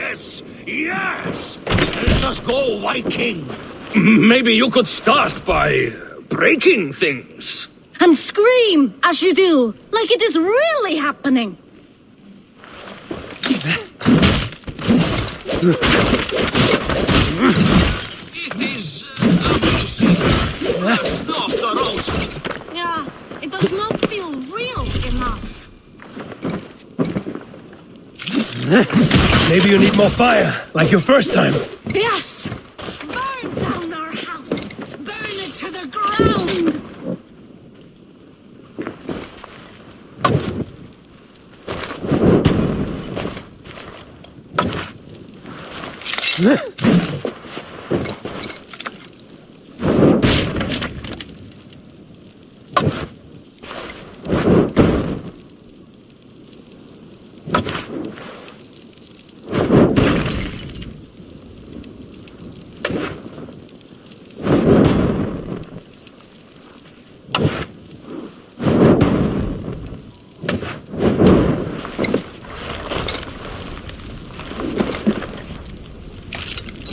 Yes, yes! Let us go, Viking! Maybe you could start by breaking things. And scream, as you do, like it is really happening. It is amazing. Just after all. Yeah, it does not feel real enough. Maybe you need more fire, like your first time. Yes! Burn down our house! Burn it to the ground!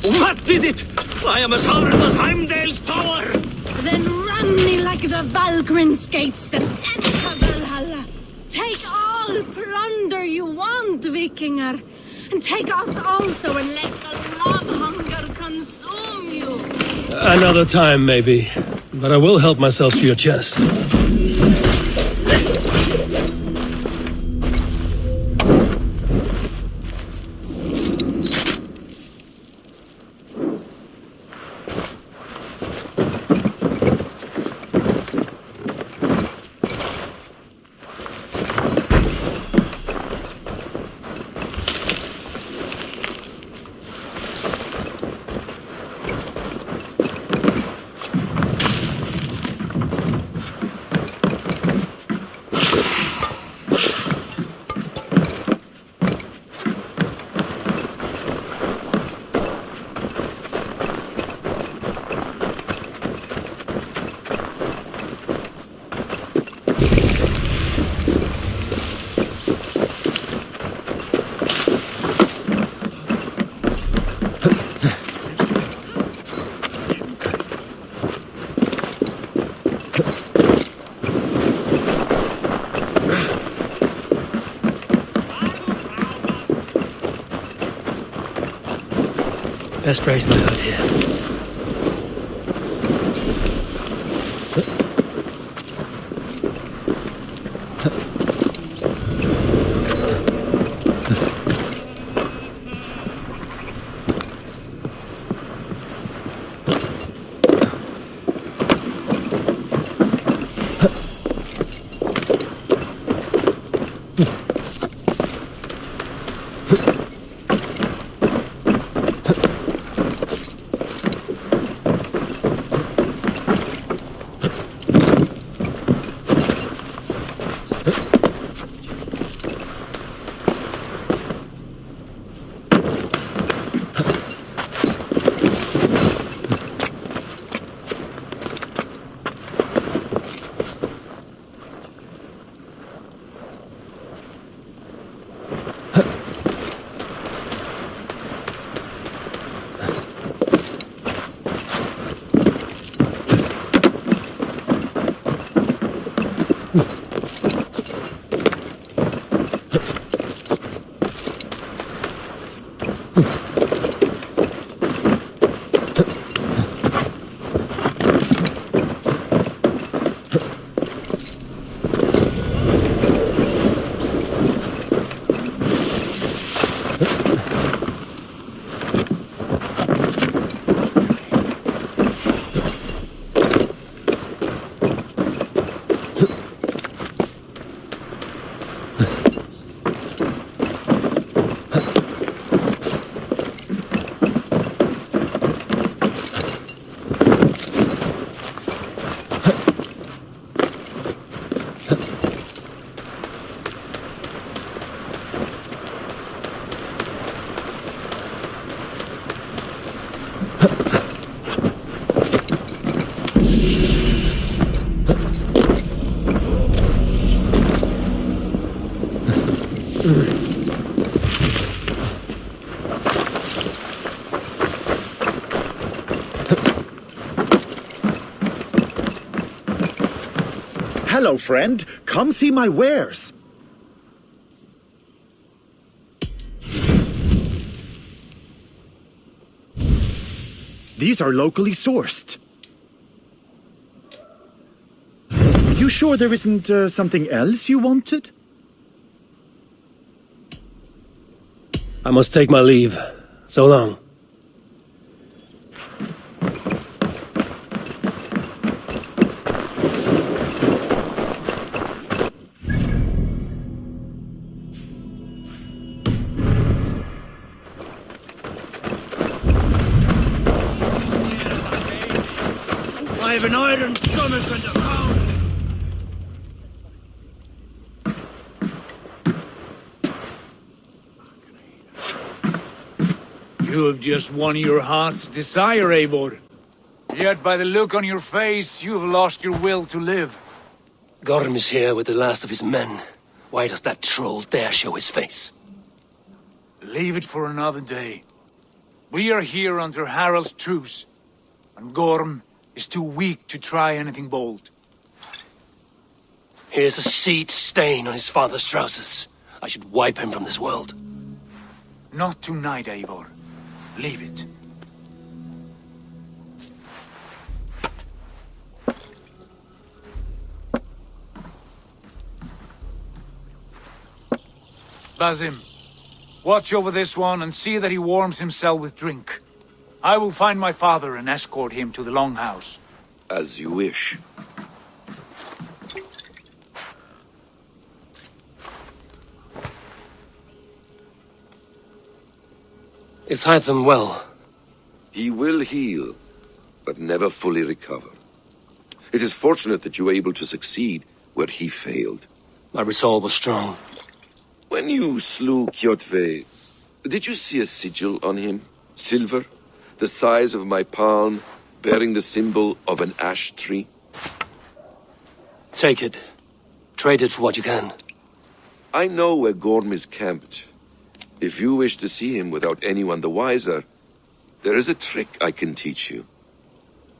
What did it? I am as hard as Heimdall's tower. Then run me like the Valgryn's gates and enter Valhalla. Take all plunder you want, Vikinger. And take us also and let the love hunger consume you. Another time, maybe. But I will help myself to your chest. Best brace my hood here. Hello, friend. Come see my wares. These are locally sourced. You sure there isn't something else you wanted? I must take my leave. So long. I have an iron stomach and a pound. You have just won your heart's desire, Eivor. Yet by the look on your face, you have lost your will to live. Gorm is here with the last of his men. Why does that troll dare show his face? Leave it for another day. We are here under Harald's truce, and Gorm is too weak to try anything bold. Here's a seed stain on his father's trousers. I should wipe him from this world. Not tonight, Eivor. Leave it. Basim, watch over this one and see that he warms himself with drink. I will find my father and escort him to the Longhouse. As you wish. Is Hytham well? He will heal, but never fully recover. It is fortunate that you were able to succeed where he failed. My resolve was strong. When you slew Kjotve, did you see a sigil on him? Silver? The size of my palm, bearing the symbol of an ash tree? Take it. Trade it for what you can. I know where Gorm is camped. If you wish to see him without anyone the wiser, there is a trick I can teach you.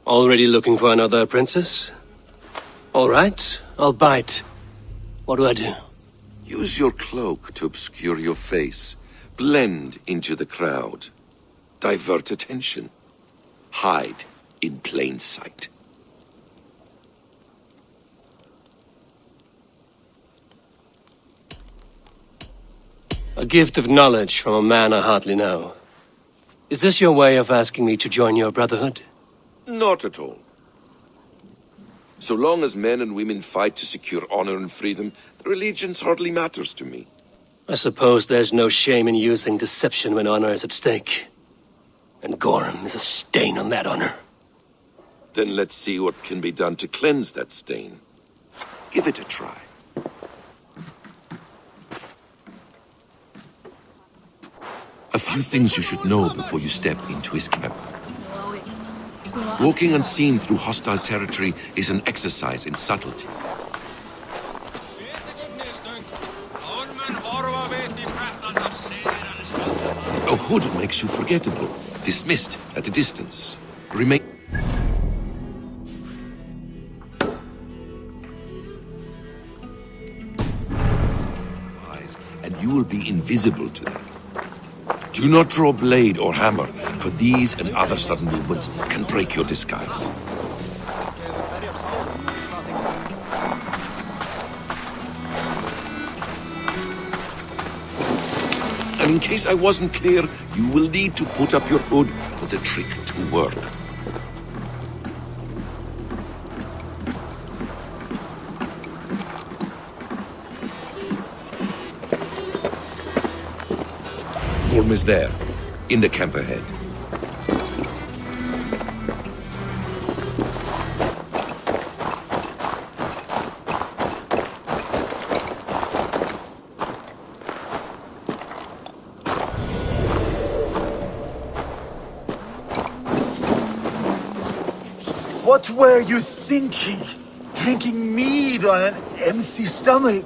Already looking for another princess? All right, I'll bite. What do I do? Use your cloak to obscure your face. Blend into the crowd. Divert attention. Hide in plain sight. A gift of knowledge from a man I hardly know. Is this your way of asking me to join your brotherhood? Not at all. So long as men and women fight to secure honor and freedom, their allegiance hardly matters to me. I suppose there's no shame in using deception when honor is at stake. And Gorm is a stain on that honor. Then let's see what can be done to cleanse that stain. Give it a try. A few things you should know before you step into his camp. Walking unseen through hostile territory is an exercise in subtlety. A hood makes you forgettable, dismissed at a distance. Remain... and you will be invisible to them. Do not draw blade or hammer, for these and other sudden movements can break your disguise. And in case I wasn't clear, you will need to put up your hood for the trick to work. Gorm is there, in the camp ahead. What were you thinking? Drinking mead on an empty stomach?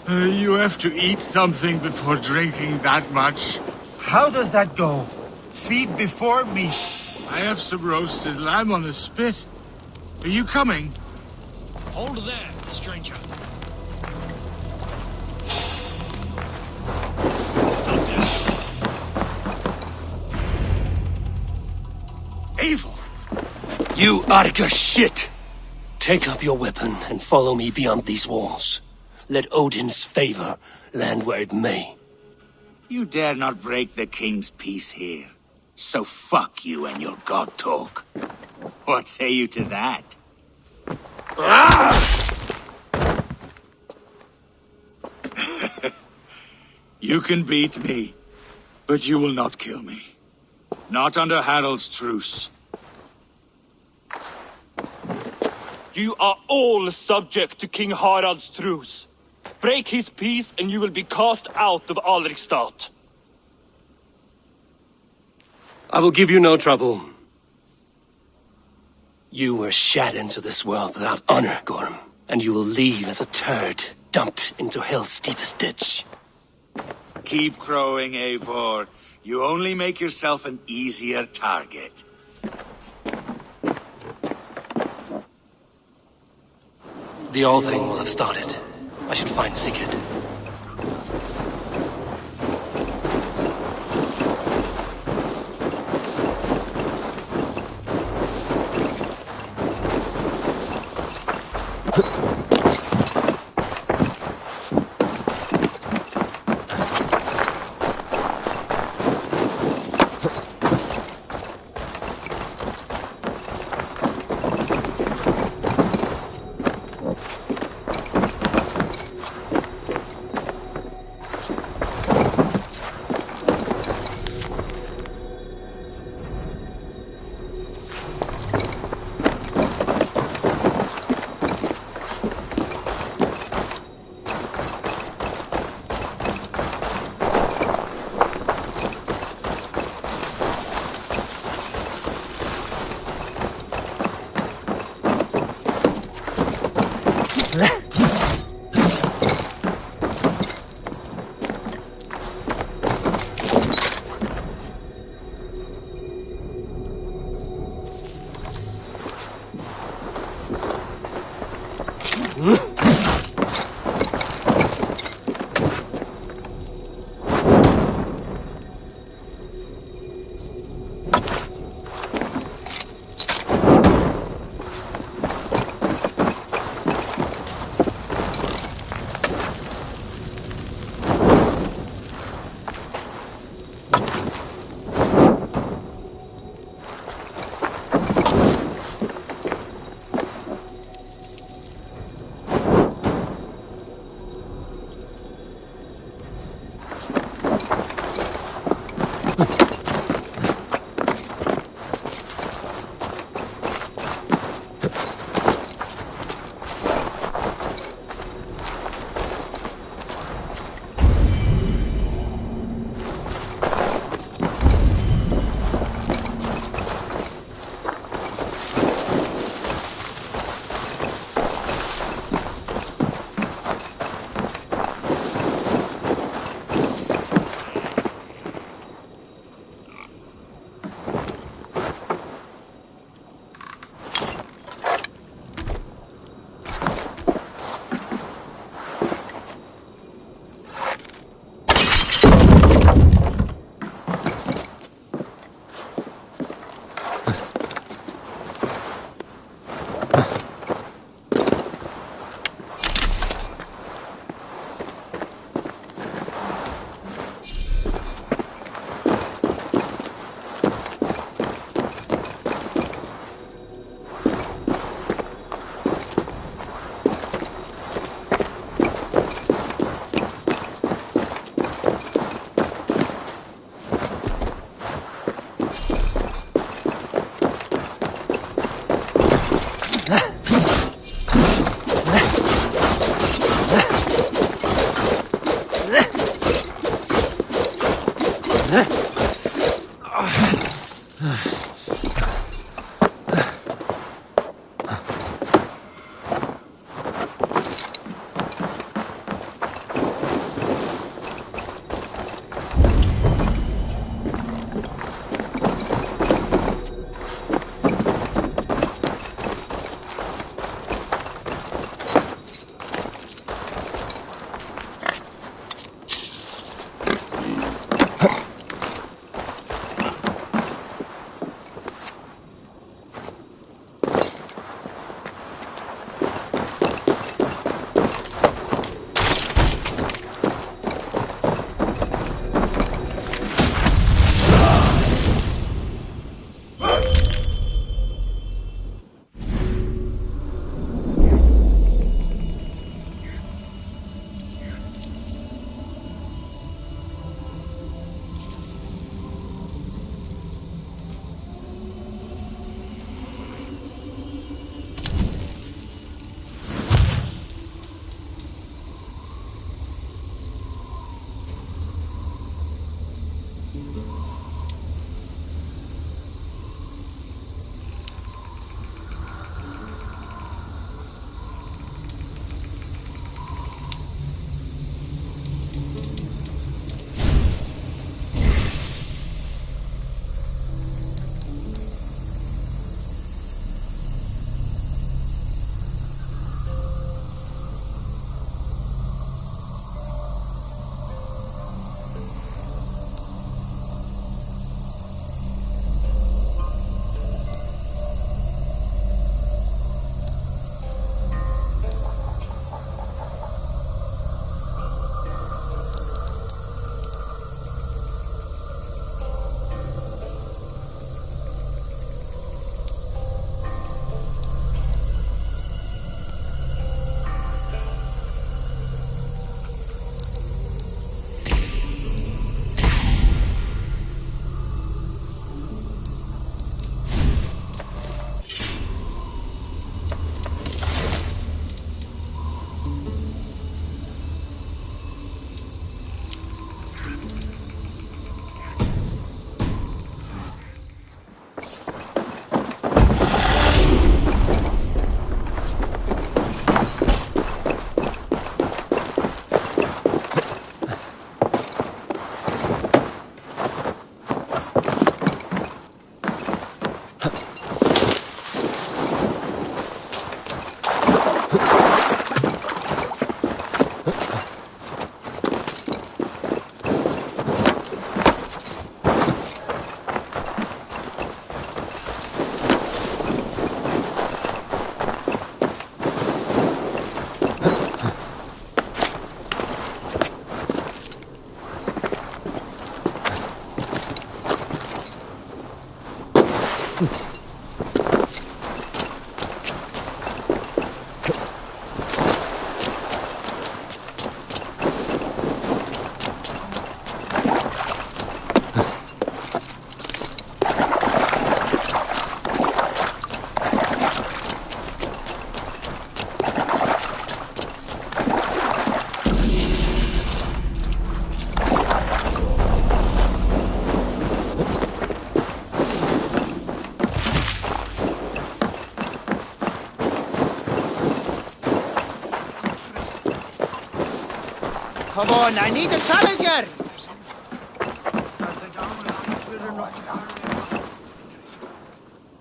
You have to eat something before drinking that much. How does that go? Feed before meat. I have some roasted lamb on the spit. Are you coming? Hold there, stranger. Stop there. Evil! You Arga shit! Take up your weapon and follow me beyond these walls. Let Odin's favor land where it may. You dare not break the king's peace here. So fuck you and your god talk. What say you to that? You can beat me, but you will not kill me. Not under Harald's truce. You are all subject to King Harald's truce. Break his peace and you will be cast out of Alrikstad. I will give you no trouble. You were shat into this world without honor, Gorm, and you will leave as a turd dumped into hell's deepest ditch. Keep crowing, Eivor. You only make yourself an easier target. The All Thing will have started. I should find Sigurd. Come on, I need a challenger!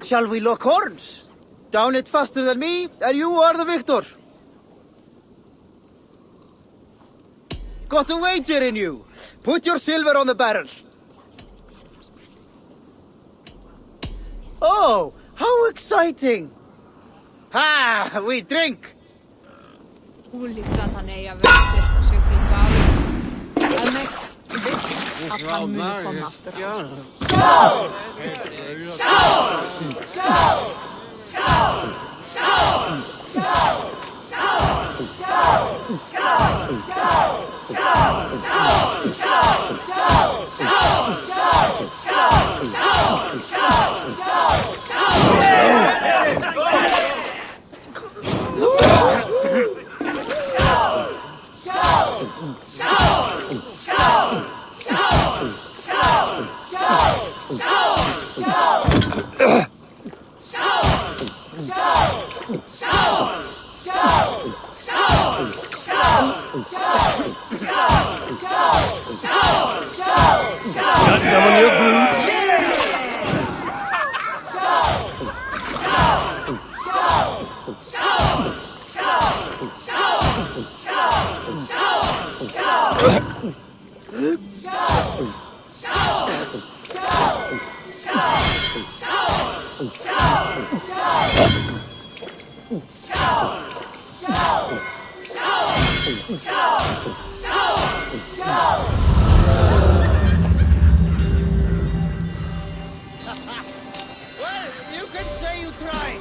Shall we lock horns? Down it faster than me, and you are the victor. Got a wager in you. Put your silver on the barrel. Oh, how exciting! Ha! We drink! Hullista ei ja verkkoista syklikaa. Älme vissi, att han nu kommer efter. Skål! Skål! Skål! Skål! Skål! Got some on your boots? Well, you can say you tried.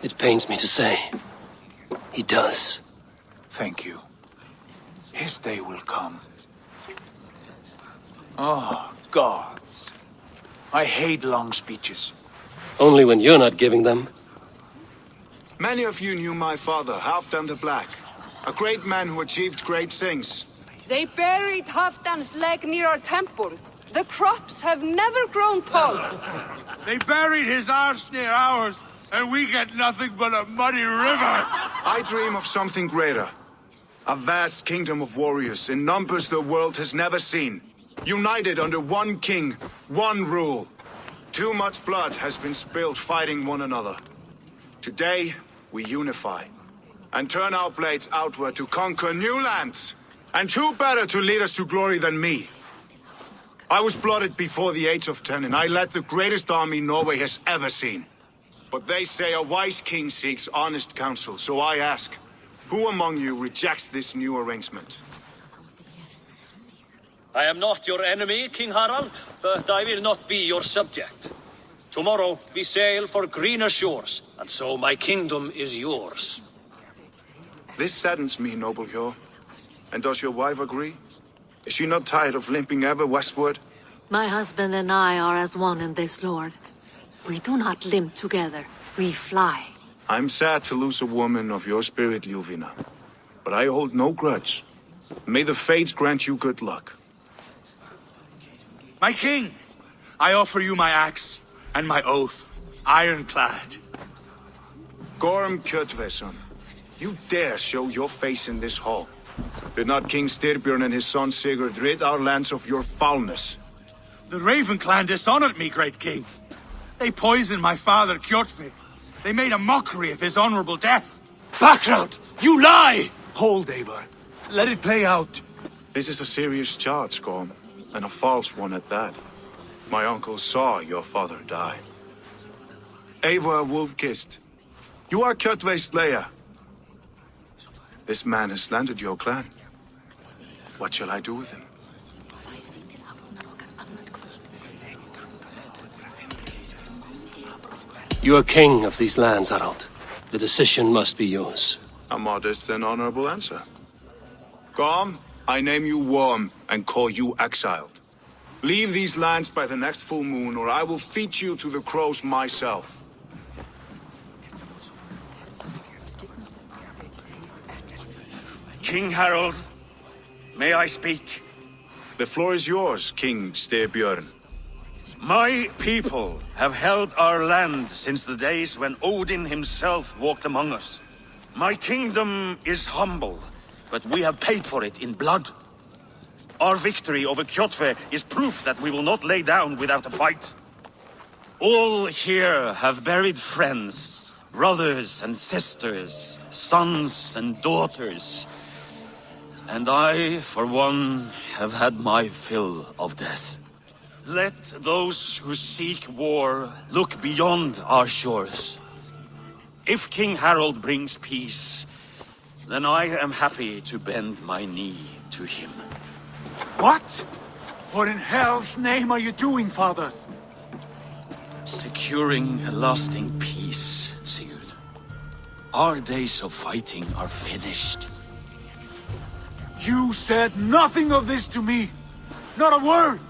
It pains me to say. He does. Thank you. His day will come. Oh, gods. I hate long speeches. Only when you're not giving them. Many of you knew my father, Halfdan the Black. A great man who achieved great things. They buried Halfdan's leg near our temple. The crops have never grown tall. They buried his arse near ours. and we get nothing but a muddy river. I dream of something greater. A vast kingdom of warriors in numbers the world has never seen. United under one king, one rule. Too much blood has been spilled fighting one another. Today, we unify and turn our blades outward to conquer new lands. And who better to lead us to glory than me? I was blooded before the age of 10, and I led the greatest army Norway has ever seen. But they say a wise king seeks honest counsel, so I ask, who among you rejects this new arrangement? I am not your enemy, King Harald, but I will not be your subject. Tomorrow we sail for greener shores, and so my kingdom is yours. This saddens me, noble Hjor. And does your wife agree? Is she not tired of limping ever westward? My husband and I are as one in this, Lord. We do not limp together, we fly. I'm sad to lose a woman of your spirit, Ljuvina. But I hold no grudge. May the fates grant you good luck. My king, I offer you my axe and my oath, ironclad. Gorm Kjotveson, you dare show your face in this hall. Did not King Styrbjörn and his son Sigurd rid our lands of your foulness? The Raven clan dishonored me, great king. They poisoned my father, Kjotve. They made a mockery of his honorable death. Background! You lie! Hold, Eivor. Let it play out. This is a serious charge, Gorm, and a false one at that. My uncle saw your father die. Eivor Wolf-Kissed, you are Kjotve's slayer. This man has slandered your clan. What shall I do with him? You are king of these lands, Harald. The decision must be yours. A modest and honorable answer. Gorm, I name you Worm and call you exiled. Leave these lands by the next full moon, or I will feed you to the crows myself. King Harald, may I speak? The floor is yours, King Styrbjörn. My people have held our land since the days when Odin himself walked among us. My kingdom is humble, but we have paid for it in blood. Our victory over Kjotve is proof that we will not lay down without a fight. All here have buried friends, brothers and sisters, sons and daughters. And I, for one, have had my fill of death. Let those who seek war look beyond our shores. If King Harald brings peace, then I am happy to bend my knee to him. What? What in hell's name are you doing, father? Securing a lasting peace, Sigurd. Our days of fighting are finished. You said nothing of this to me. Not a word.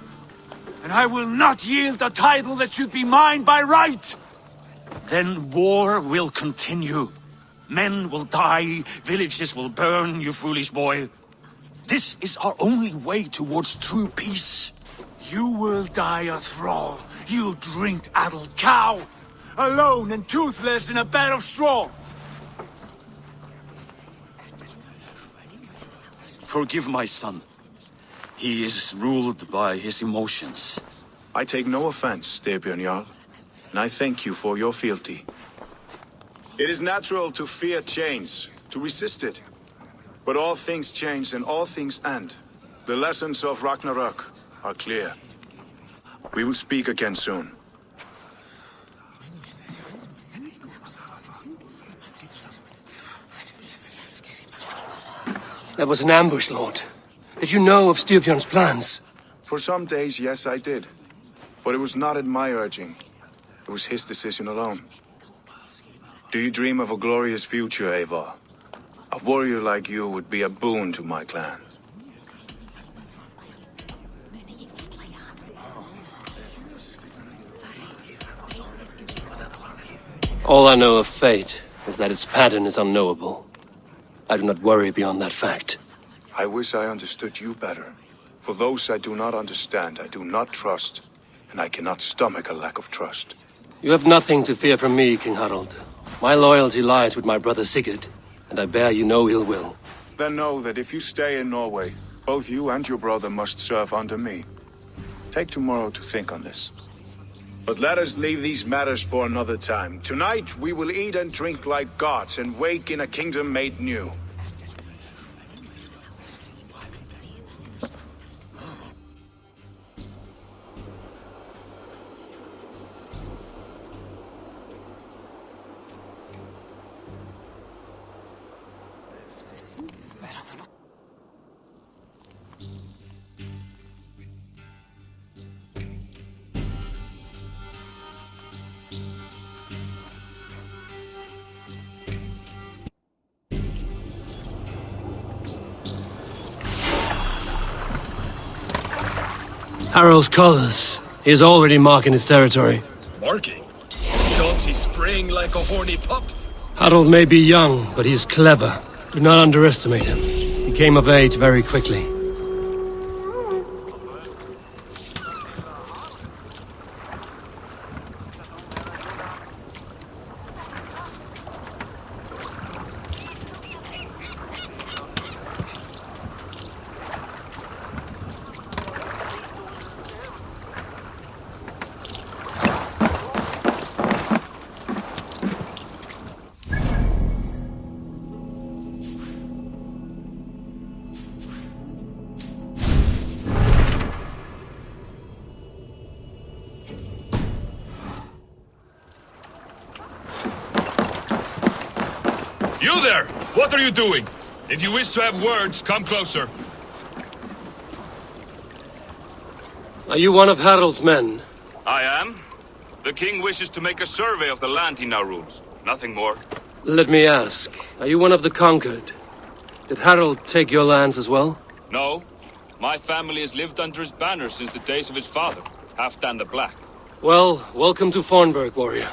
And I will not yield a title that should be mine by right. Then war will continue. Men will die, villages will burn, you foolish boy. This is our only way towards true peace. You will die a thrall, you drink-addled cow. Alone and toothless in a bed of straw. Forgive my son. He is ruled by his emotions. I take no offense, Styrbjörn Jarl, and I thank you for your fealty. It is natural to fear change, to resist it. But all things change and all things end. The lessons of Ragnarok are clear. We will speak again soon. That was an ambush, Lord. Did you know of Styrbjörn's plans? For some days, yes, I did. But it was not at my urging. It was his decision alone. Do you dream of a glorious future, Eivor? A warrior like you would be a boon to my clan. All I know of fate is that its pattern is unknowable. I do not worry beyond that fact. I wish I understood you better. For those I do not understand, I do not trust, and I cannot stomach a lack of trust. You have nothing to fear from me, King Harald. My loyalty lies with my brother Sigurd, and I bear you no ill will. Then know that if you stay in Norway, both you and your brother must serve under me. Take tomorrow to think on this. But let us leave these matters for another time. Tonight, we will eat and drink like gods and wake in a kingdom made new. Harald's colors. He is already marking his territory. Marking? Don't he spring like a horny pup? Harald may be young, but he is clever. Do not underestimate him. He came of age very quickly. You there! What are you doing? If you wish to have words, come closer. Are you one of Harald's men? I am. The king wishes to make a survey of the land he now rules. Nothing more. Let me ask, are you one of the conquered? Did Harald take your lands as well? No. My family has lived under his banner since the days of his father, Halfdan the Black. Well, welcome to Fornburg, warrior.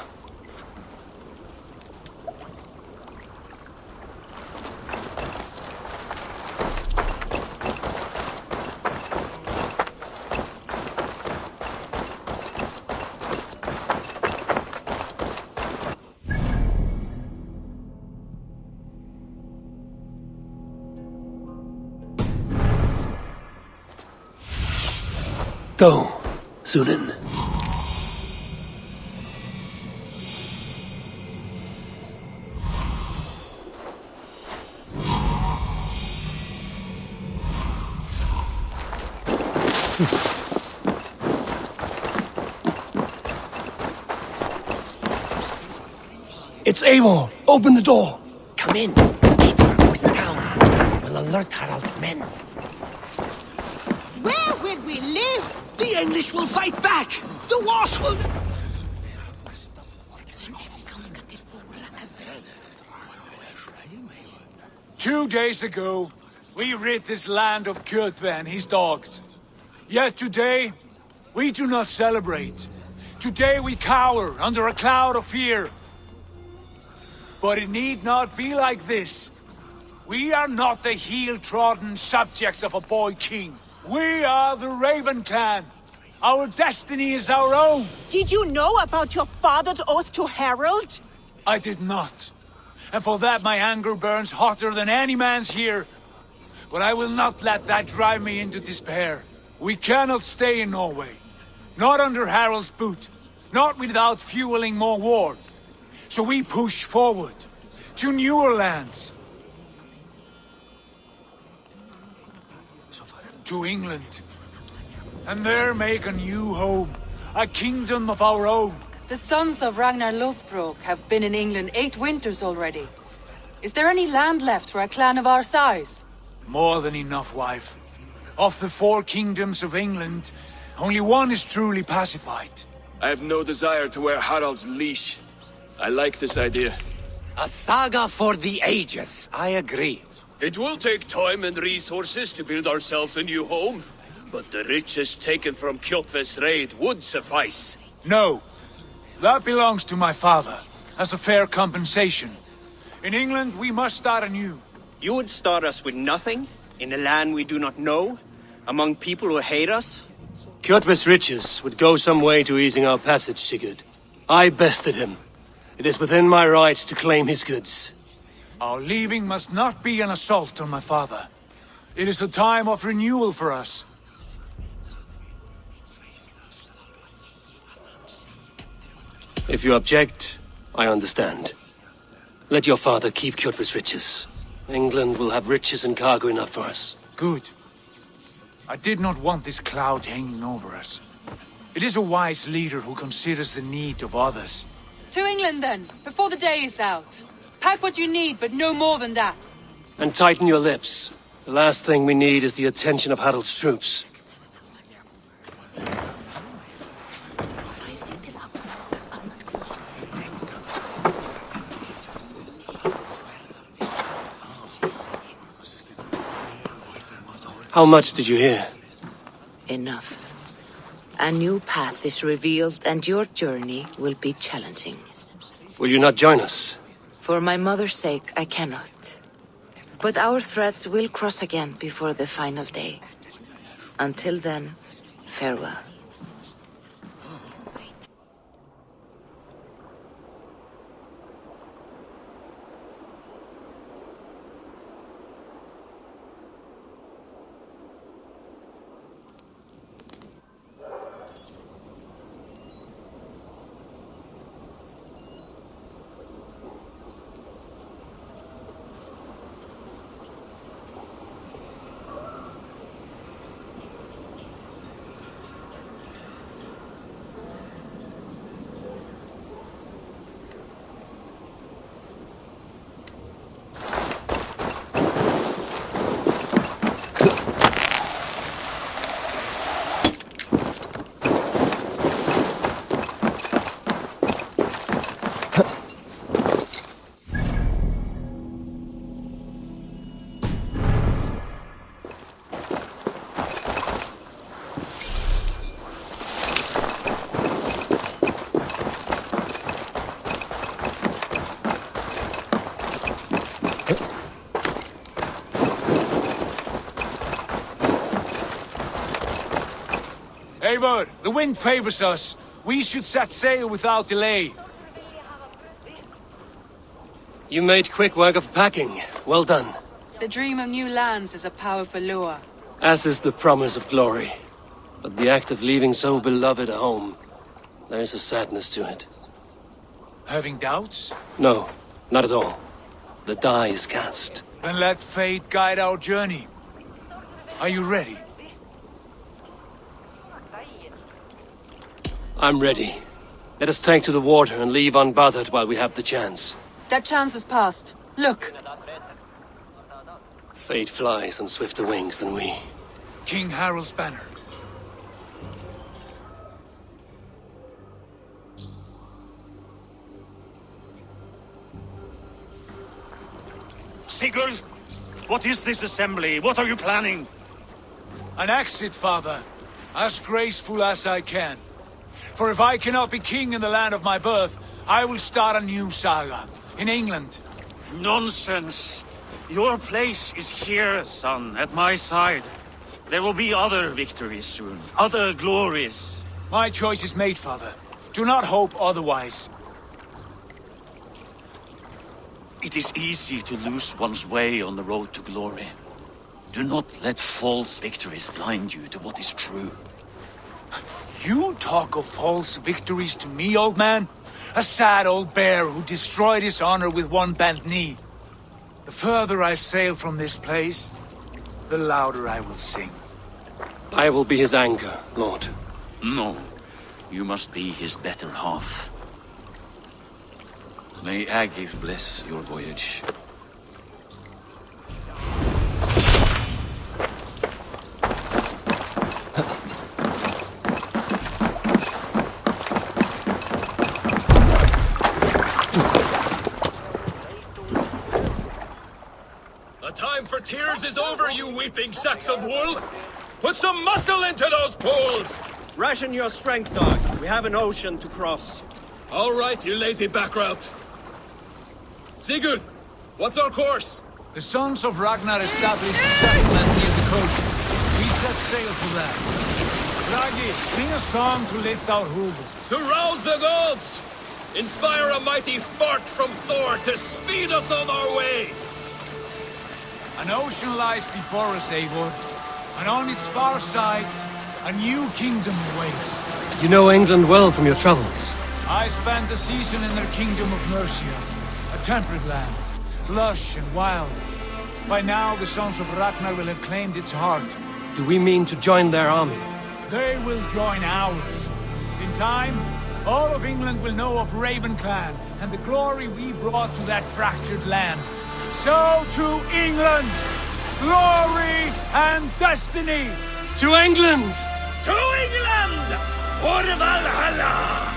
Go, Sunan. It's Eivor. Open the door. Come in. Keep your voice down. We'll alert Harald's men. Where will we live? The English will fight back! The Wasp will... Two days ago, we rid this land of Kjotve and his dogs. Yet today, we do not celebrate. Today we cower under a cloud of fear. But it need not be like this. We are not the heel-trodden subjects of a boy king. We are the Raven Clan. Our destiny is our own. Did you know about your father's oath to Harald? I did not. And for that my anger burns hotter than any man's here. But I will not let that drive me into despair. We cannot stay in Norway. Not under Harald's boot. Not without fueling more war. So we push forward. To newer lands. To England. And there make a new home. A kingdom of our own. The sons of Ragnar Lothbrok have been in England 8 winters already. Is there any land left for a clan of our size? More than enough, wife. Of the 4 kingdoms of England, only one is truly pacified. I have no desire to wear Harald's leash. I like this idea. A saga for the ages, I agree. It will take time and resources to build ourselves a new home, but the riches taken from Kjotve's raid would suffice. No. That belongs to my father, as a fair compensation. In England, we must start anew. You would start us with nothing? In a land we do not know? Among people who hate us? Kjotve's riches would go some way to easing our passage, Sigurd. I bested him. It is within my rights to claim his goods. Our leaving must not be an assault on my father. It is a time of renewal for us. If you object, I understand. Let your father keep Kjotve's riches. England will have riches and cargo enough for us. Good. I did not want this cloud hanging over us. It is a wise leader who considers the need of others. To England then, before the day is out. Pack what you need, but no more than that. And tighten your lips. The last thing we need is the attention of Harald's troops. How much did you hear? Enough. A new path is revealed and your journey will be challenging. Will you not join us? For my mother's sake, I cannot. But our threads will cross again before the final day. Until then, farewell. Eivor, the wind favors us. We should set sail without delay. You made quick work of packing. Well done. The dream of new lands is a powerful lure. As is the promise of glory. But the act of leaving so beloved a home, there is a sadness to it. Having doubts? No, not at all. The die is cast. Then let fate guide our journey. Are you ready? I'm ready. Let us take to the water and leave unbothered while we have the chance. That chance is past. Look! Fate flies on swifter wings than we. King Harald's banner. Sigurd! What is this assembly? What are you planning? An exit, father. As graceful as I can. For if I cannot be king in the land of my birth, I will start a new saga. In England. Nonsense! Your place is here, son, at my side. There will be other victories soon. Other glories. My choice is made, father. Do not hope otherwise. It is easy to lose one's way on the road to glory. Do not let false victories blind you to what is true. You talk of false victories to me, old man? A sad old bear who destroyed his honor with one bent knee. The further I sail from this place, the louder I will sing. I will be his anchor, Lord. No, you must be his better half. May Agir bless your voyage. The time for tears is over, you weeping sacks of wool! Put some muscle into those pools! Ration your strength, dog. We have an ocean to cross. All right, you lazy backrout. Sigurd, what's our course? The sons of Ragnar established a settlement near the coast. We set sail for that. Ragi, sing a song to lift our hoob. To rouse the gods! Inspire a mighty fart from Thor to speed us on our way! An ocean lies before us, Eivor, and on its far side, a new kingdom awaits. You know England well from your travels. I spent a season in their kingdom of Mercia, a temperate land, lush and wild. By now, the sons of Ragnar will have claimed its heart. Do we mean to join their army? They will join ours. In time, all of England will know of Raven Clan and the glory we brought to that fractured land. So to England! Glory and destiny! To England! To England! For Valhalla!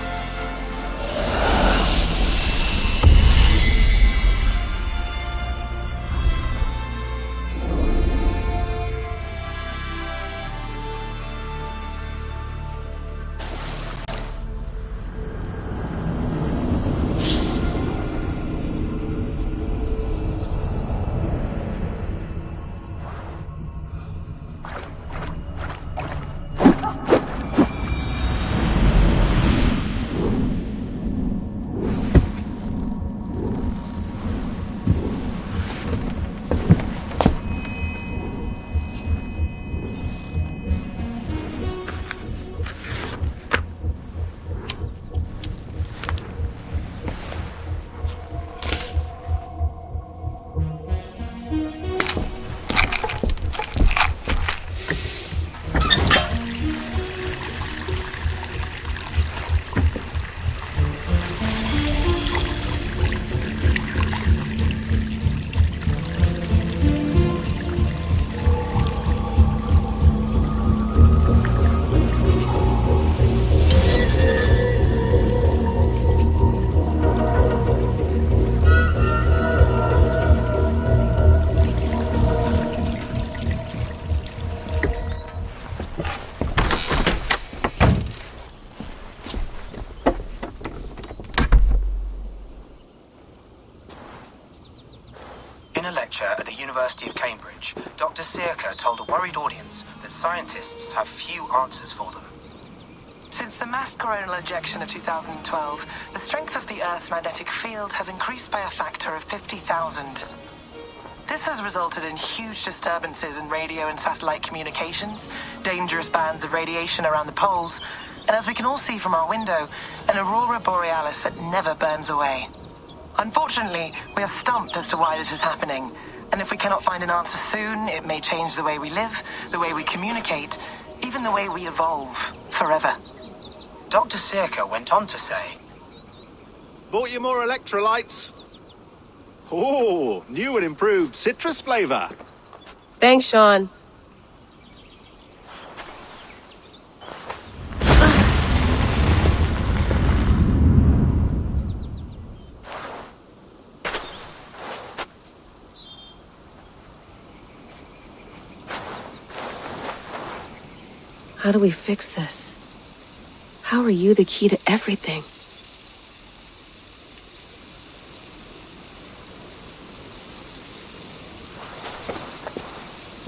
In a lecture at the University of Cambridge, Dr. Sirka told a worried audience that scientists have few answers for them. Since the mass coronal ejection of 2012, the strength of the Earth's magnetic field has increased by a factor of 50,000. This has resulted in huge disturbances in radio and satellite communications, dangerous bands of radiation around the poles, and as we can all see from our window, an aurora borealis that never burns away. Unfortunately, we are stumped as to why this is happening, and if we cannot find an answer soon, it may change the way we live, the way we communicate, even the way we evolve, forever. Dr. Sirka went on to say, Bought you more electrolytes? Oh, new and improved citrus flavor. Thanks, Sean. How do we fix this? How are you the key to everything?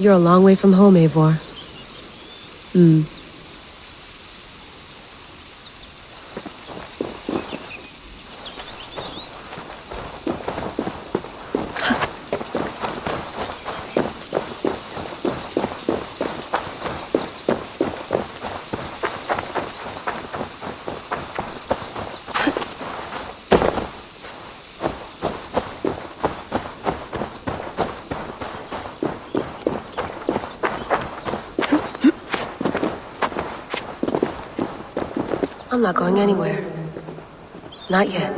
You're a long way from home, Eivor. I'm not going anywhere. Not yet.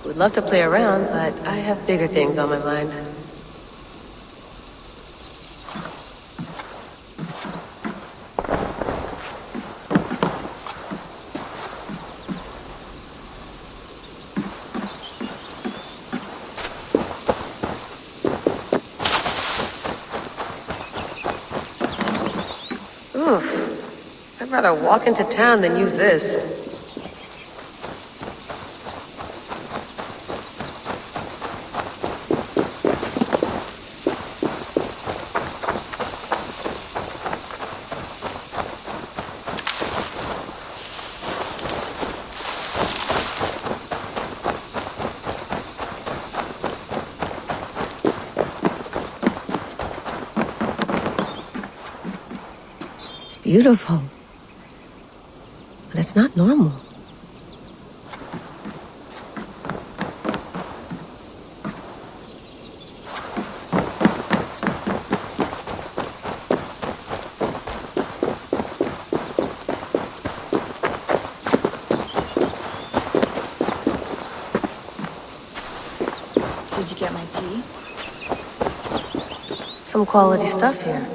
Would love to play around, but I have bigger things on my mind. I'd rather walk into town than use this. beautiful. But it's not normal. Did you get my tea? Some quality stuff here.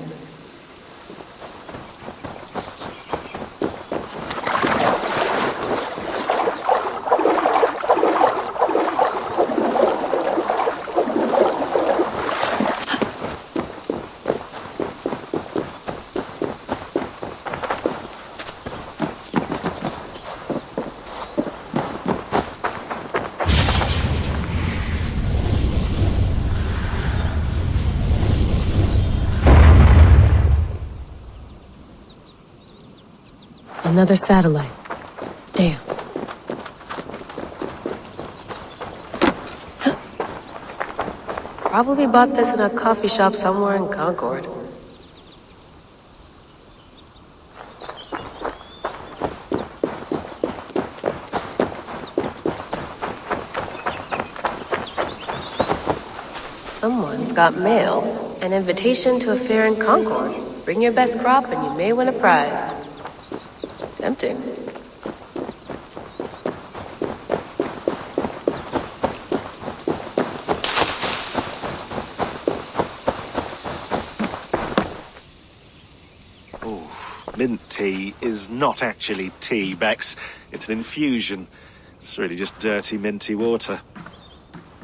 Another satellite. Damn. Probably bought this in a coffee shop somewhere in Concord. Someone's got mail. An invitation to a fair in Concord. Bring your best crop and you may win a prize. Tempting. Mint tea is not actually tea, Bex. It's an infusion. It's really just dirty, minty water.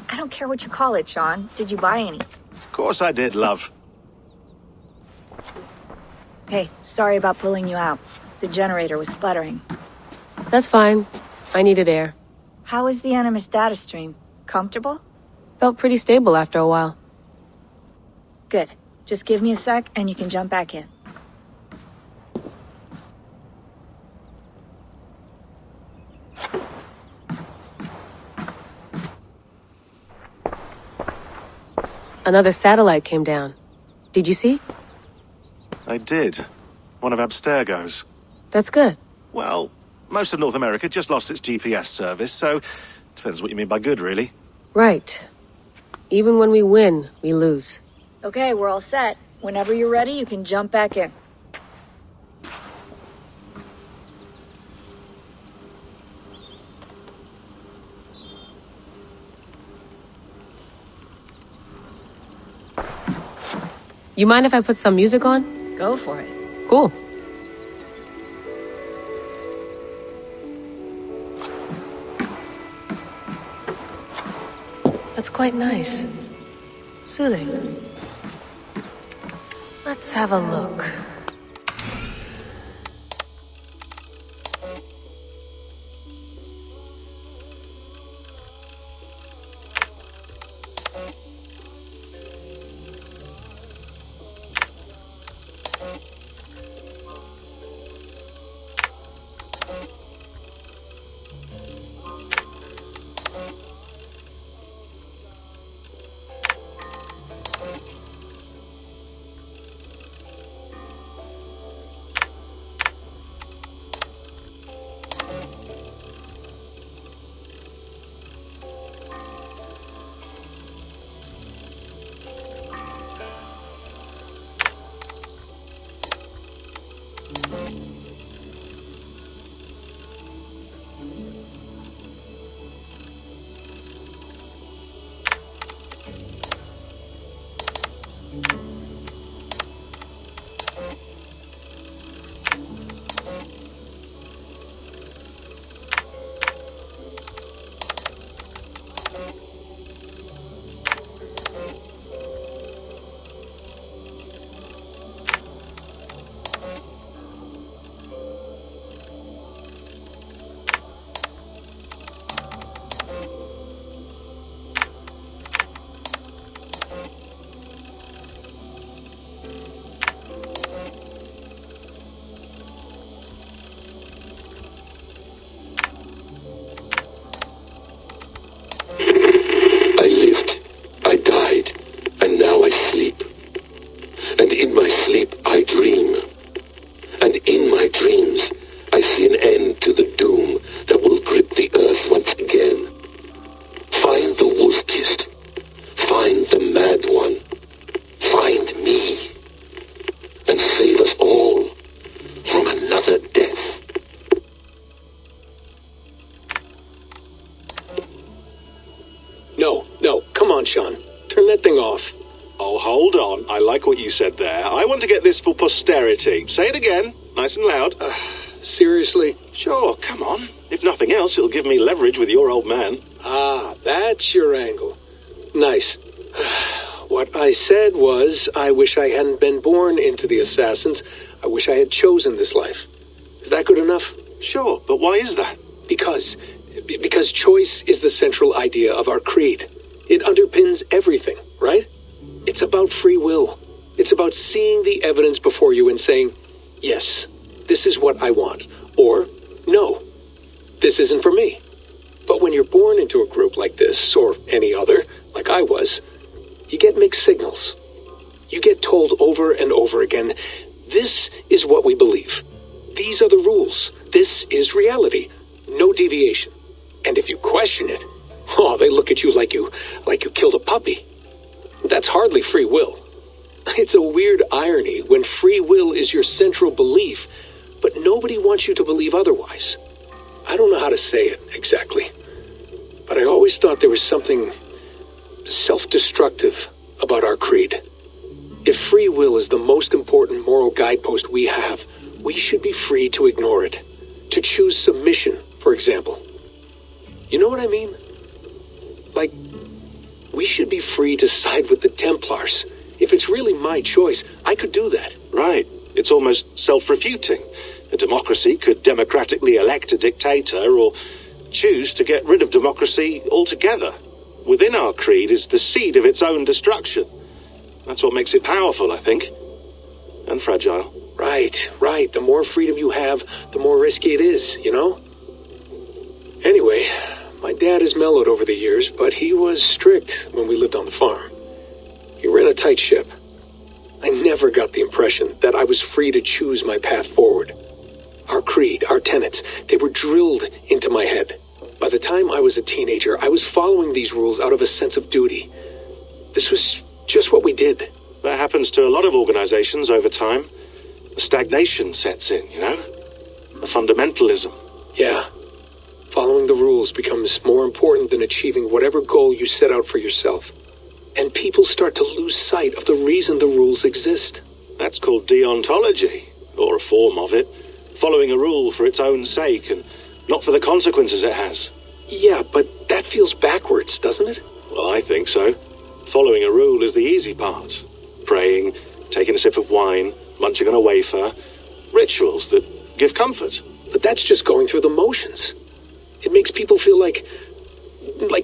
I don't care what you call it, Sean. Did you buy any? Of course I did, love. Hey, sorry about pulling you out. The generator was sputtering. That's fine. I needed air. How is the Animus data stream? Comfortable? Felt pretty stable after a while. Good. Just give me a sec and you can jump back in. Another satellite came down. Did you see? I did. One of Abstergo's. That's good. Well, most of North America just lost its GPS service, so depends what you mean by good, really. Right. Even when we win, we lose. Okay, we're all set. Whenever you're ready, you can jump back in. You mind if I put some music on? Go for it. Cool. That's quite nice. Soothing. Let's have a look. Sean. Turn that thing off. Oh, hold on. I like what you said there. I want to get this for posterity. Say it again, nice and loud. Seriously? Sure, come on. If nothing else, it'll give me leverage with your old man. Ah, that's your angle. Nice. What I said was, I wish I hadn't been born into the Assassins. I wish I had chosen this life. Is that good enough? Sure, but why is that? Because choice is the central idea of our creed. It underpins everything, right? It's about free will. It's about seeing the evidence before you and saying, yes, this is what I want. Or, no, this isn't for me. But when you're born into a group like this, or any other, like I was, you get mixed signals. You get told over and over again, this is what we believe. These are the rules. This is reality. No deviation. And if you question it, oh, they look at you like you killed a puppy. That's hardly free will. It's a weird irony when free will is your central belief, but nobody wants you to believe otherwise. I don't know how to say it exactly, but I always thought there was something self-destructive about our creed. If free will is the most important moral guidepost we have, we should be free to ignore it. To choose submission, for example. You know what I mean? Like, we should be free to side with the Templars. If it's really my choice, I could do that. Right. It's almost self-refuting. A democracy could democratically elect a dictator or choose to get rid of democracy altogether. Within our creed is the seed of its own destruction. That's what makes it powerful, I think. And fragile. Right. The more freedom you have, the more risky it is, you know? Anyway, my dad has mellowed over the years, but he was strict when we lived on the farm. He ran a tight ship. I never got the impression that I was free to choose my path forward. Our creed, our tenets, they were drilled into my head. By the time I was a teenager, I was following these rules out of a sense of duty. This was just what we did. That happens to a lot of organizations over time. The stagnation sets in, you know? The fundamentalism. Yeah. Following the rules becomes more important than achieving whatever goal you set out for yourself. And people start to lose sight of the reason the rules exist. That's called deontology, or a form of it. Following a rule for its own sake and not for the consequences it has. Yeah, but that feels backwards, doesn't it? Well, I think so. Following a rule is the easy part. Praying, taking a sip of wine, munching on a wafer. Rituals that give comfort. But that's just going through the motions. It makes people feel like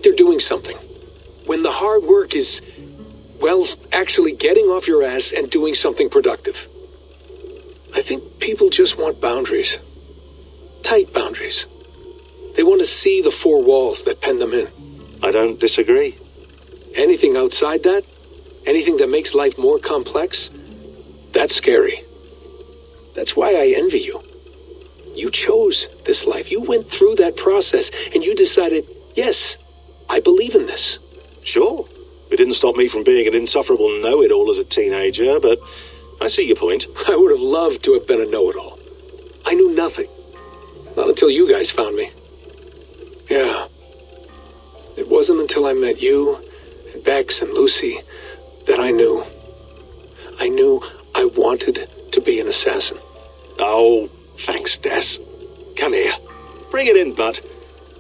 they're doing something. When the hard work is, well, actually getting off your ass and doing something productive. I think people just want boundaries. Tight boundaries. They want to see the four walls that pen them in. I don't disagree. Anything outside that, anything that makes life more complex, that's scary. That's why I envy you. You chose this life. You went through that process and you decided, yes, I believe in this. Sure. It didn't stop me from being an insufferable know-it-all as a teenager, but I see your point. I would have loved to have been a know-it-all. I knew nothing. Not until you guys found me. Yeah. It wasn't until I met you, and Bex and Lucy, that I knew. I knew I wanted to be an assassin. Oh, thanks, Des. Come here. Bring it in, bud.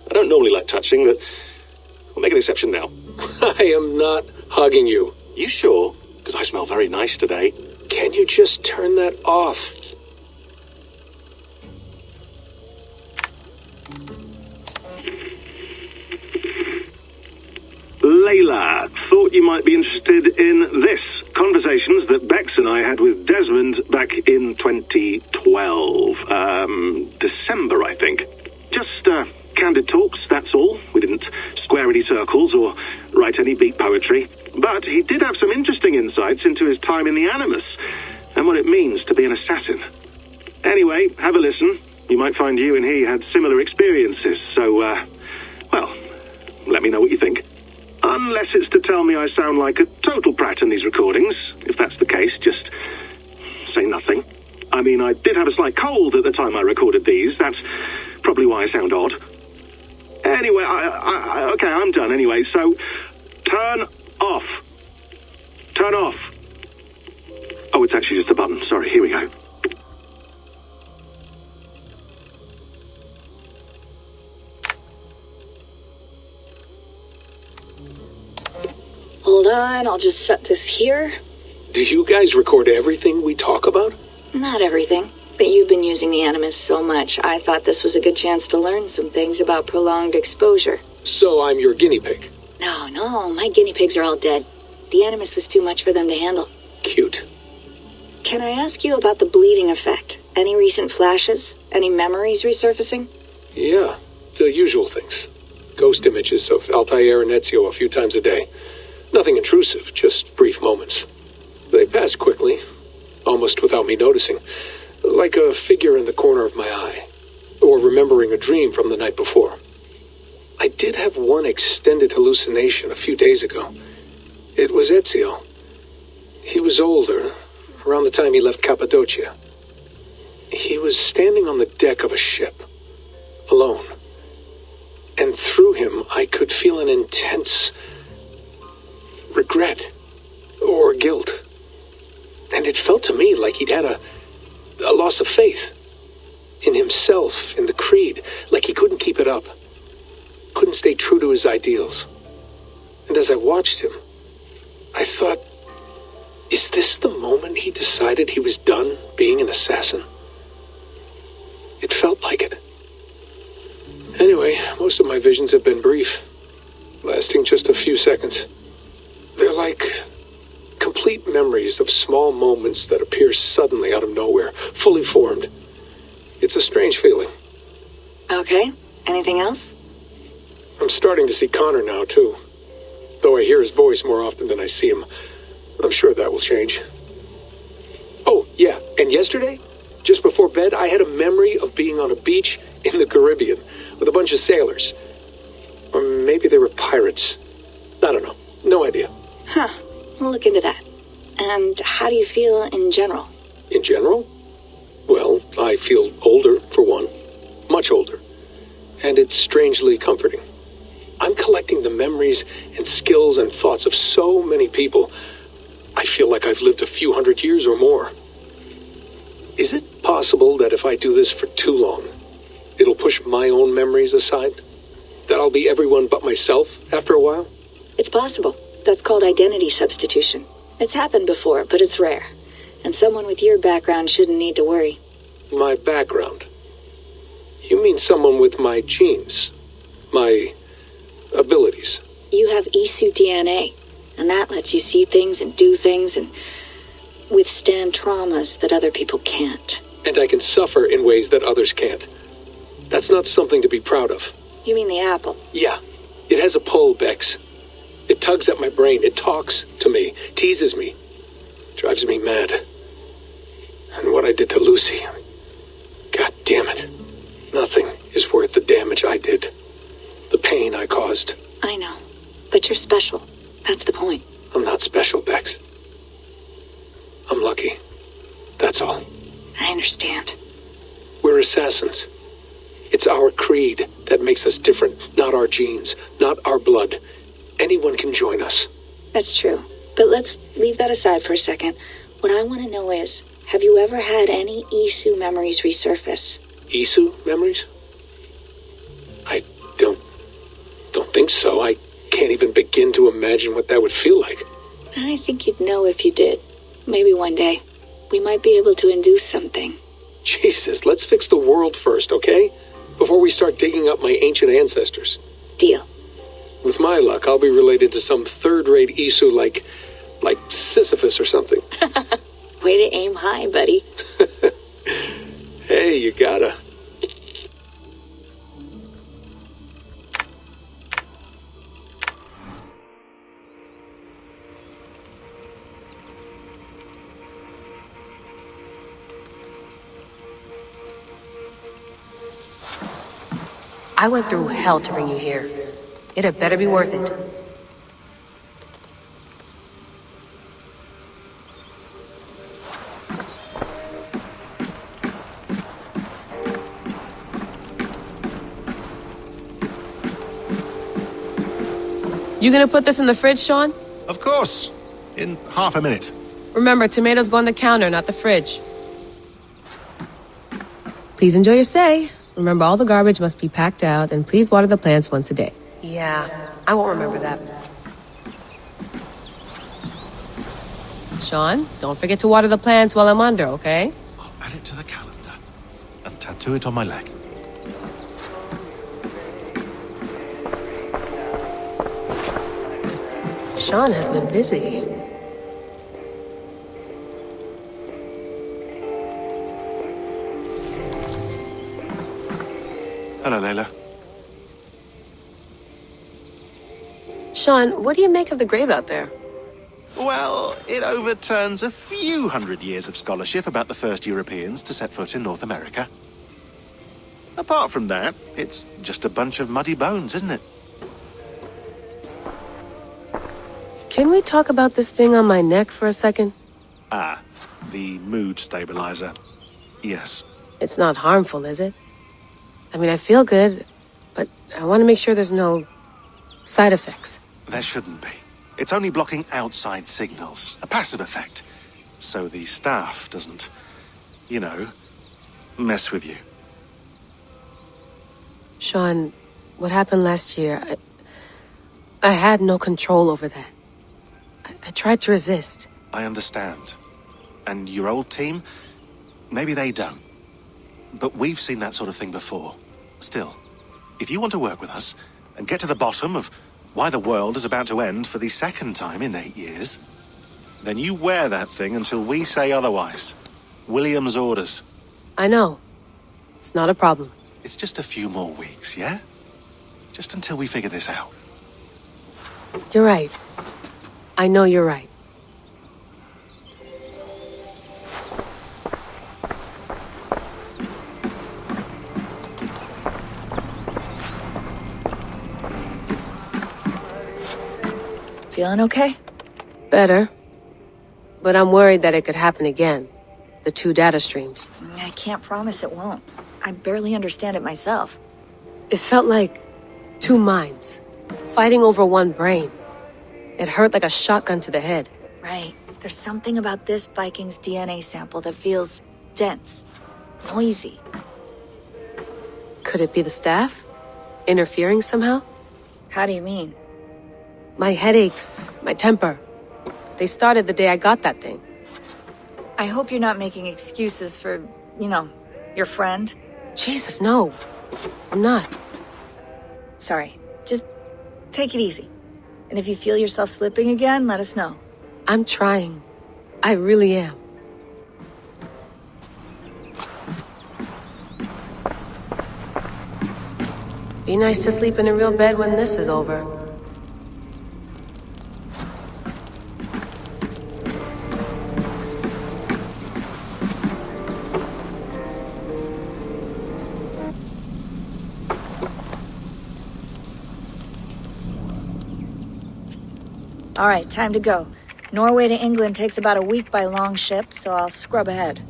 I don't normally like touching, but I'll make an exception now. I am not hugging you. You sure? Because I smell very nice today. Can you just turn that off? Layla, thought you might be interested in this. Conversations that Bex and I had with Desmond back in 2012. December, I think. Just, candid talks, that's all. We didn't square any circles or write any beat poetry. But he did have some interesting insights into his time in the Animus and what it means to be an assassin. Anyway, have a listen. You might find you and he had similar experiences, so, well, let me know what you think. Unless it's to tell me I sound like a total prat in these recordings. If that's the case, just say nothing. I mean, I did have a slight cold at the time I recorded these. That's probably why I sound odd. Anyway, okay, I'm done anyway, so turn off. Turn off. Oh, it's actually just a button. Sorry, here we go. Hold on, I'll just set this here. Do you guys record everything we talk about? Not everything, but you've been using the Animus so much, I thought this was a good chance to learn some things about prolonged exposure. So I'm your guinea pig. No, my guinea pigs are all dead. The Animus was too much for them to handle. Cute. Can I ask you about the bleeding effect? Any recent flashes? Any memories resurfacing? Yeah, the usual things. Ghost images of Altair and Ezio a few times a day. Nothing intrusive, just brief moments. They pass quickly, almost without me noticing. Like a figure in the corner of my eye. Or remembering a dream from the night before. I did have one extended hallucination a few days ago. It was Ezio. He was older, around the time he left Cappadocia. He was standing on the deck of a ship, alone. And through him, I could feel an intense regret or guilt. And it felt to me like he'd had a loss of faith in himself, in the creed, like he couldn't keep it up, couldn't stay true to his ideals. And as I watched him, I thought, is this the moment he decided he was done being an assassin? It felt like it. Anyway, most of my visions have been brief, lasting just a few seconds. They're like complete memories of small moments that appear suddenly out of nowhere, fully formed. It's a strange feeling. Okay, anything else? I'm starting to see Connor now, too. Though I hear his voice more often than I see him. I'm sure that will change. Oh, yeah, and yesterday, just before bed, I had a memory of being on a beach in the Caribbean with a bunch of sailors. Or maybe they were pirates. I don't know. No idea. Huh, we'll look into that. And how do you feel in general? In general? Well, I feel older, for one. Much older. And it's strangely comforting. I'm collecting the memories and skills and thoughts of so many people. I feel like I've lived a few hundred years or more. Is it possible that if I do this for too long, it'll push my own memories aside? That I'll be everyone but myself after a while? It's possible. That's called identity substitution. It's happened before, but it's rare. And someone with your background shouldn't need to worry. My background? You mean someone with my genes? My abilities? You have Isu DNA, and that lets you see things and do things and withstand traumas that other people can't. And I can suffer in ways that others can't. That's not something to be proud of. You mean the apple? Yeah. It has a pull, Bex. It tugs at my brain. It talks to me. Teases me. Drives me mad. And what I did to Lucy... God damn it. Nothing is worth the damage I did. The pain I caused. I know. But you're special. That's the point. I'm not special, Bex. I'm lucky. That's all. I understand. We're assassins. It's our creed that makes us different, not our genes, not our blood. Anyone can join us. That's true. But let's leave that aside for a second. What I want to know is, have you ever had any Isu memories resurface? Isu memories? I don't think so. I can't even begin to imagine what that would feel like. I think you'd know if you did. Maybe one day. We might be able to induce something. Jesus, let's fix the world first, okay? Before we start digging up my ancient ancestors. Deal. With my luck, I'll be related to some third-rate Isu like Sisyphus or something. Way to aim high, buddy. Hey, you gotta. I went through hell to bring you here. It had better be worth it. You gonna put this in the fridge, Sean? Of course. In half a minute. Remember, tomatoes go on the counter, not the fridge. Please enjoy your stay. Remember, all the garbage must be packed out, and please water the plants once a day. Yeah, I won't remember that. Sean, don't forget to water the plants while I'm under, okay? I'll add it to the calendar and tattoo it on my leg. Sean has been busy. Hello, Layla. Sean, what do you make of the grave out there? Well, it overturns a few hundred years of scholarship about the first Europeans to set foot in North America. Apart from that, it's just a bunch of muddy bones, isn't it? Can we talk about this thing on my neck for a second? Ah, the mood stabilizer. Yes. It's not harmful, is it? I mean, I feel good, but I want to make sure there's no side effects. There shouldn't be. It's only blocking outside signals, a passive effect. So the staff doesn't, you know, mess with you. Sean, what happened last year, I had no control over that. I tried to resist. I understand. And your old team, maybe they don't. But we've seen that sort of thing before. Still, if you want to work with us and get to the bottom of why the world is about to end for the second time in 8 years, then you wear that thing until we say otherwise. William's orders. I know. It's not a problem. It's just a few more weeks, yeah? Just until we figure this out. You're right. I know you're right. Feeling okay? Better. But I'm worried that it could happen again. The 2 data streams. I can't promise it won't. I barely understand it myself. It felt like 2 minds, fighting over 1 brain. It hurt like a shotgun to the head. Right. There's something about this Viking's DNA sample that feels dense, noisy. Could it be the staff? Interfering somehow? How do you mean? My headaches, my temper. They started the day I got that thing. I hope you're not making excuses for, you know, your friend. Jesus, no. I'm not. Sorry. Just take it easy. And if you feel yourself slipping again, let us know. I'm trying. I really am. Be nice to sleep in a real bed when this is over. All right, time to go. Norway to England takes about a week by long ship, so I'll scrub ahead.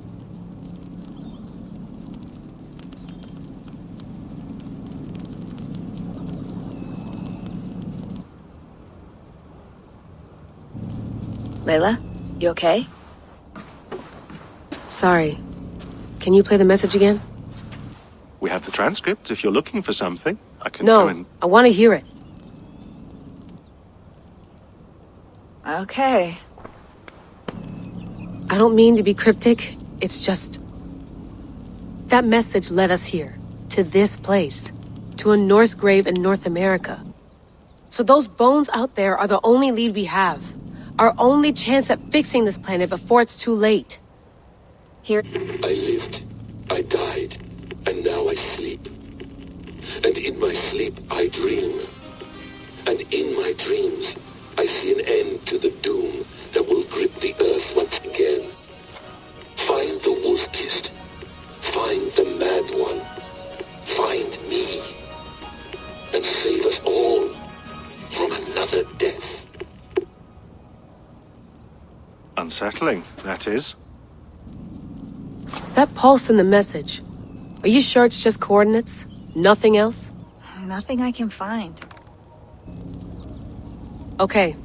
Layla, you okay? Sorry. Can you play the message again? We have the transcript. If you're looking for something, I can go and... No, I want to hear it. Okay. I don't mean to be cryptic. It's just... that message led us here. To this place. To a Norse grave in North America. So those bones out there are the only lead we have. Our only chance at fixing this planet before it's too late. Here... I lived. I died. And now I sleep. And in my sleep I dream. And in my dreams... I see an end to the doom that will grip the earth once again. Find the wolf-kissed. Find the mad one. Find me. And save us all from another death. Unsettling, that is. That pulse in the message. Are you sure it's just coordinates? Nothing else? Nothing I can find. Okay,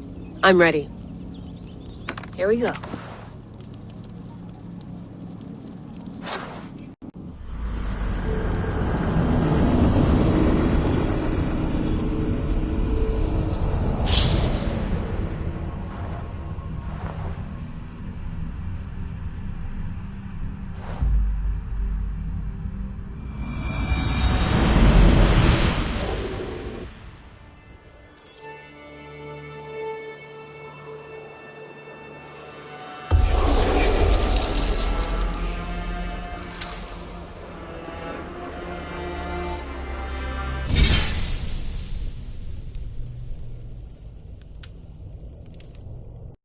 I'm ready. Here we go.